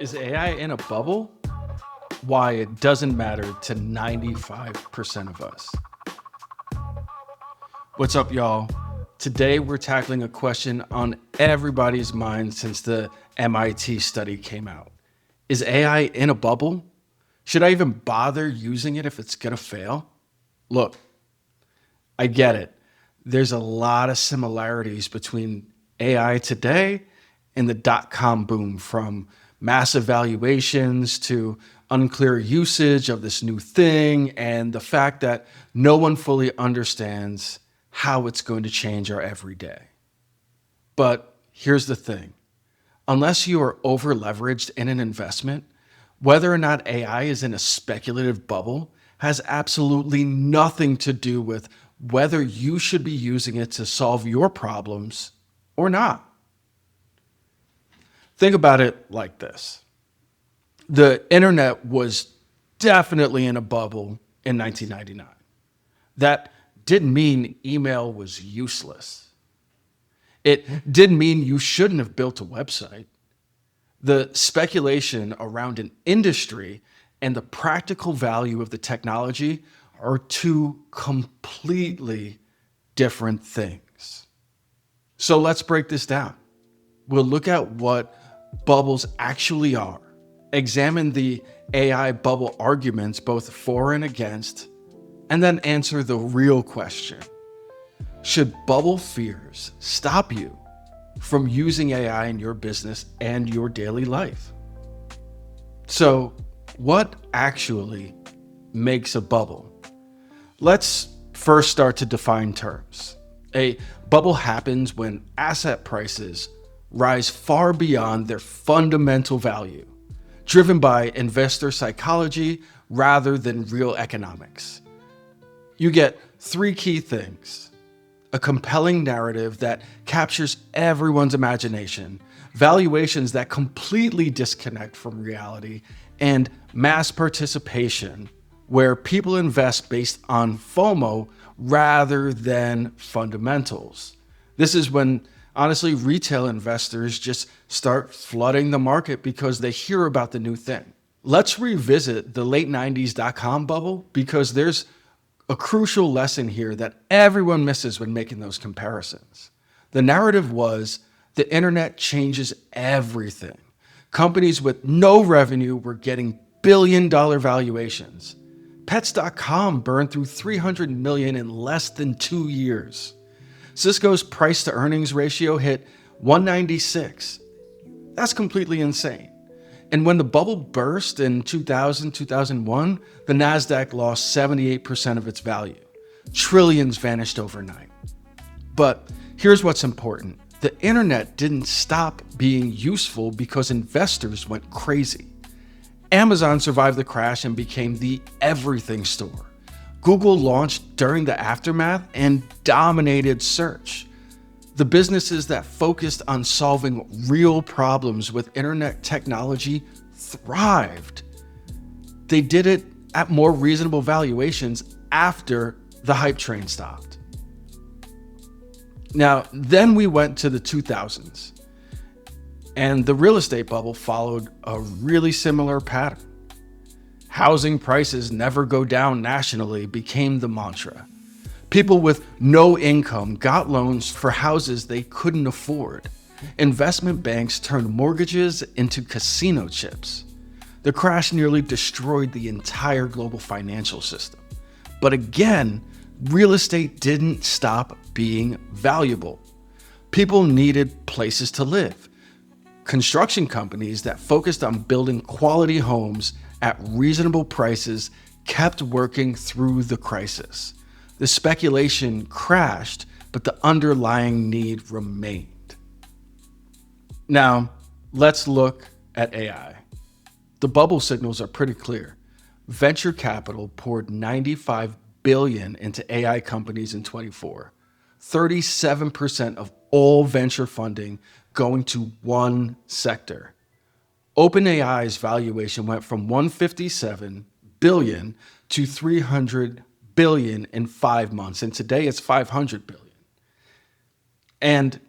Is AI in a bubble? Why it doesn't matter to 95% of us. What's up, y'all? Today we're tackling a question on everybody's mind since the MIT study came out. Is AI in a bubble? Should I even bother using it if it's gonna fail? Look, I get it. There's a lot of similarities between AI today and the dot-com boom, from massive valuations to unclear usage of this new thing and the fact that no one fully understands how it's going to change our everyday. But here's the thing. Unless you are over leveraged in an investment, whether or not AI is in a speculative bubble has absolutely nothing to do with whether you should be using it to solve your problems or not. Think about it like this. The internet was definitely in a bubble in 1999. That didn't mean email was useless. It didn't mean you shouldn't have built a website. The speculation around an industry and the practical value of the technology are two completely different things. So let's break this down. We'll look at what bubbles actually are, examine the AI bubble arguments both for and against, and then answer the real question. Should bubble fears stop you from using AI in your business and your daily life? So, what actually makes a bubble? Let's first start to define terms. A bubble happens when asset prices rise far beyond their fundamental value, driven by investor psychology rather than real economics. You get three key things: a compelling narrative that captures everyone's imagination, valuations that completely disconnect from reality, and mass participation, where people invest based on FOMO rather than fundamentals. This is when, honestly, retail investors just start flooding the market because they hear about the new thing. Let's revisit the late 90s dot-com bubble, because there's a crucial lesson here that everyone misses when making those comparisons. The narrative was the internet changes everything. Companies with no revenue were getting billion-dollar valuations. Pets.com burned through $300 million in less than 2 years. Cisco's price to earnings ratio hit 196. That's completely insane. And when the bubble burst in 2000, 2001, the NASDAQ lost 78% of its value. Trillions vanished overnight. But here's what's important. The internet didn't stop being useful because investors went crazy. Amazon survived the crash and became the everything store. Google launched during the aftermath and dominated search. The businesses that focused on solving real problems with internet technology thrived. They did it at more reasonable valuations after the hype train stopped. Now, then we went to the 2000s, and the real estate bubble followed a really similar pattern. Housing prices never go down nationally became the mantra. People with no income got loans for houses they couldn't afford. Investment banks turned mortgages into casino chips. The crash nearly destroyed the entire global financial system. But again, real estate didn't stop being valuable. People needed places to live. Construction companies that focused on building quality homes at reasonable prices kept working through the crisis. The speculation crashed, but the underlying need remained. Now, let's look at AI. The bubble signals are pretty clear. Venture capital poured $95 billion into AI companies in 24. 37% of all venture funding going to one sector. OpenAI's valuation went from $157 billion to $300 billion in 5 months, and today it's $500 billion. And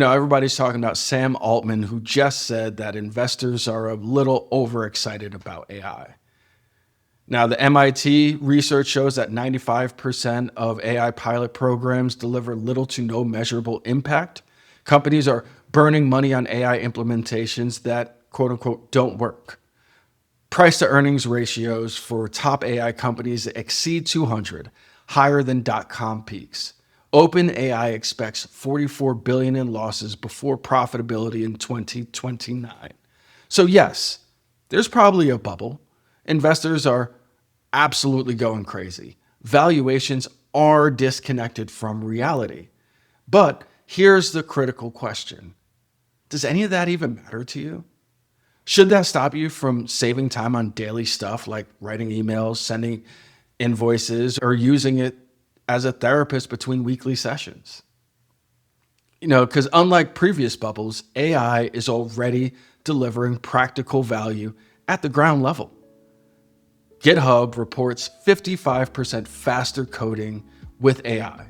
Everybody's talking about Sam Altman, who just said that investors are a little overexcited about AI. Now, the MIT research shows that 95% of AI pilot programs deliver little to no measurable impact. Companies are burning money on AI implementations that, quote unquote, don't work. Price to earnings ratios for top AI companies exceed 200, higher than dot-com peaks. OpenAI expects 44 billion in losses before profitability in 2029. So yes, there's probably a bubble. Investors are absolutely going crazy. Valuations are disconnected from reality. But here's the critical question. Does any of that even matter to you? Should that stop you from saving time on daily stuff like writing emails, sending invoices, or using it as a therapist between weekly sessions? Because unlike previous bubbles, AI is already delivering practical value at the ground level. GitHub reports 55% faster coding with AI.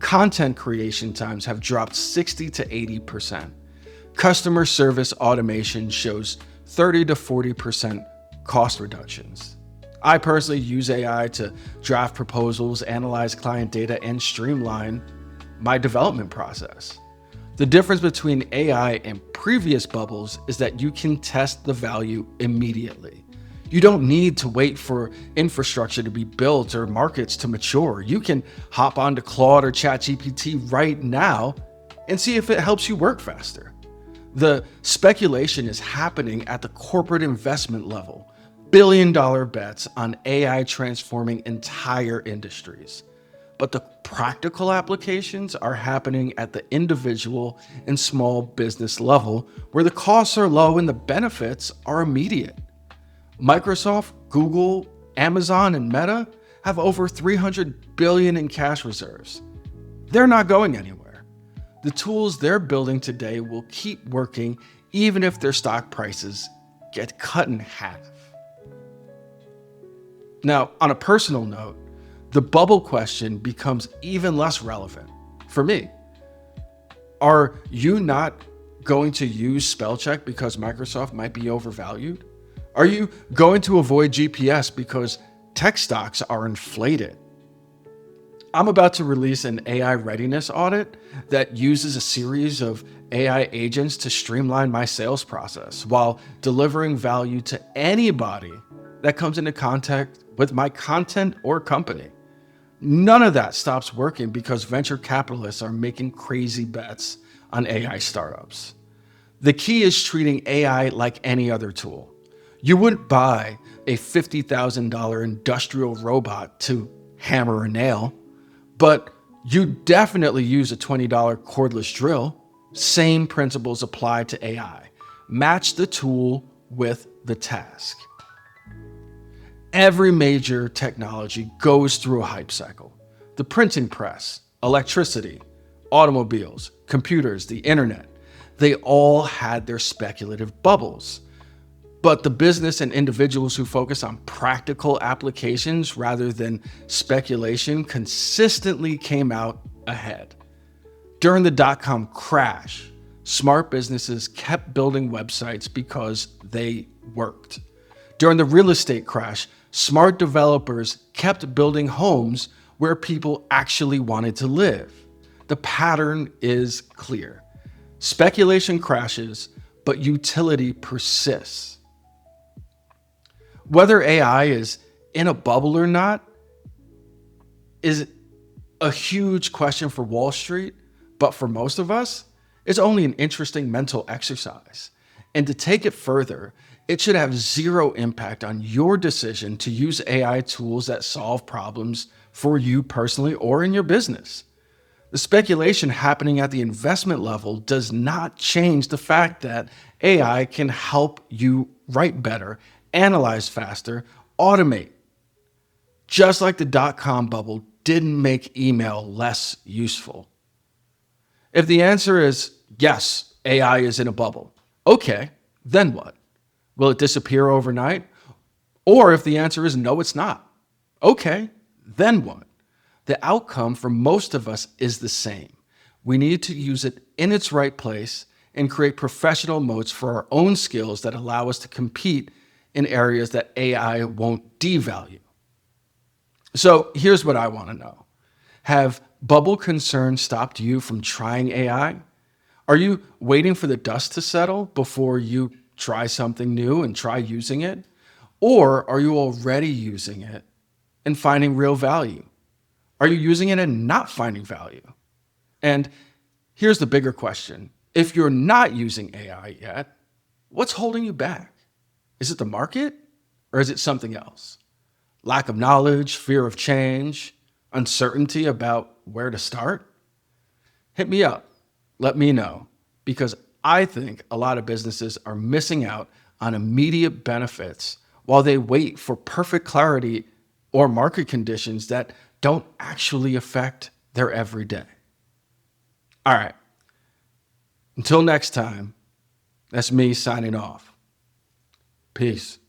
Content creation times have dropped 60 to 80%. Customer service automation shows 30 to 40% cost reductions. I personally use AI to draft proposals, analyze client data, and streamline my development process. The difference between AI and previous bubbles is that you can test the value immediately. You don't need to wait for infrastructure to be built or markets to mature. You can hop onto Claude or ChatGPT right now and see if it helps you work faster. The speculation is happening at the corporate investment level. Billion-dollar bets on AI transforming entire industries. But the practical applications are happening at the individual and small business level, where the costs are low and the benefits are immediate. Microsoft, Google, Amazon, and Meta have over $300 billion in cash reserves. They're not going anywhere. The tools they're building today will keep working even if their stock prices get cut in half. Now, on a personal note, the bubble question becomes even less relevant for me. Are you not going to use spell check because Microsoft might be overvalued? Are you going to avoid GPS because tech stocks are inflated? I'm about to release an AI readiness audit that uses a series of AI agents to streamline my sales process while delivering value to anybody that comes into contact with my content or company. None of that stops working because venture capitalists are making crazy bets on AI startups. The key is treating AI like any other tool. You wouldn't buy a $50,000 industrial robot to hammer a nail, but you definitely use a $20 cordless drill. Same principles apply to AI. Match the tool with the task. Every major technology goes through a hype cycle. The printing press, electricity, automobiles, computers, the internet, they all had their speculative bubbles. But the business and individuals who focus on practical applications rather than speculation consistently came out ahead. During the dot-com crash, smart businesses kept building websites because they worked. During the real estate crash, smart developers kept building homes where people actually wanted to live. The pattern is clear. Speculation crashes, but utility persists. Whether AI is in a bubble or not is a huge question for Wall Street, but for most of us, it's only an interesting mental exercise. And to take it further, it should have zero impact on your decision to use AI tools that solve problems for you personally or in your business. The speculation happening at the investment level does not change the fact that AI can help you write better, analyze faster, automate. Just like the dot-com bubble didn't make email less useful. If the answer is yes, AI is in a bubble, okay, then what? Will it disappear overnight? Or if the answer is no, it's not, okay, then what? The outcome for most of us is the same. We need to use it in its right place and create professional moats for our own skills that allow us to compete in areas that AI won't devalue. So here's what I want to know. Have bubble concerns stopped you from trying AI? Are you waiting for the dust to settle before you try something new and try using it? Or are you already using it and finding real value? Are you using it and not finding value? And here's the bigger question. If you're not using AI yet, what's holding you back? Is it the market or is it something else? Lack of knowledge, fear of change, uncertainty about where to start? Hit me up. Let me know, because I think a lot of businesses are missing out on immediate benefits while they wait for perfect clarity or market conditions that don't actually affect their everyday. All right. Until next time, that's me signing off. Peace.